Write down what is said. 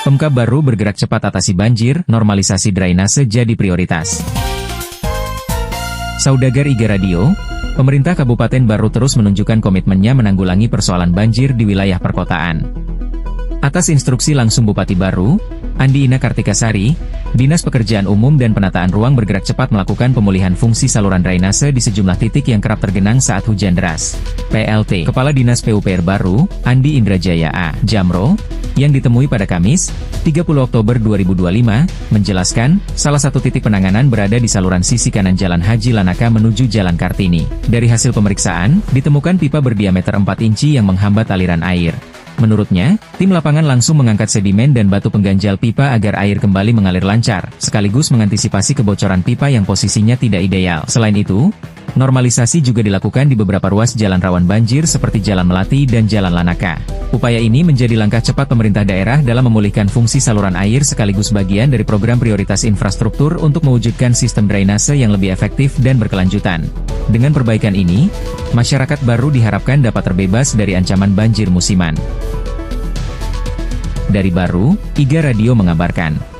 Pemkab Baru bergerak cepat atasi banjir, normalisasi drainase jadi prioritas. Saudagar Iga Radio, pemerintah Kabupaten Baru terus menunjukkan komitmennya menanggulangi persoalan banjir di wilayah perkotaan. Atas instruksi langsung Bupati Baru, Andi Ina Kartikasari, Dinas Pekerjaan Umum dan Penataan Ruang bergerak cepat melakukan pemulihan fungsi saluran drainase di sejumlah titik yang kerap tergenang saat hujan deras. PLT Kepala Dinas PUPR Baru, Andi Indrajaya A. Jamro, yang ditemui pada Kamis, 30 Oktober 2025, menjelaskan, salah satu titik penanganan berada di saluran sisi kanan Jalan Haji Lanaka menuju Jalan Kartini. Dari hasil pemeriksaan, ditemukan pipa berdiameter 4 inci yang menghambat aliran air. Menurutnya, tim lapangan langsung mengangkat sedimen dan batu pengganjal pipa agar air kembali mengalir lancar, sekaligus mengantisipasi kebocoran pipa yang posisinya tidak ideal. Selain itu, normalisasi juga dilakukan di beberapa ruas jalan rawan banjir seperti Jalan Melati dan Jalan Lanaka. Upaya ini menjadi langkah cepat pemerintah daerah dalam memulihkan fungsi saluran air sekaligus bagian dari program prioritas infrastruktur untuk mewujudkan sistem drainase yang lebih efektif dan berkelanjutan. Dengan perbaikan ini, masyarakat Baru diharapkan dapat terbebas dari ancaman banjir musiman. Dari Baru, Iga Radio mengabarkan.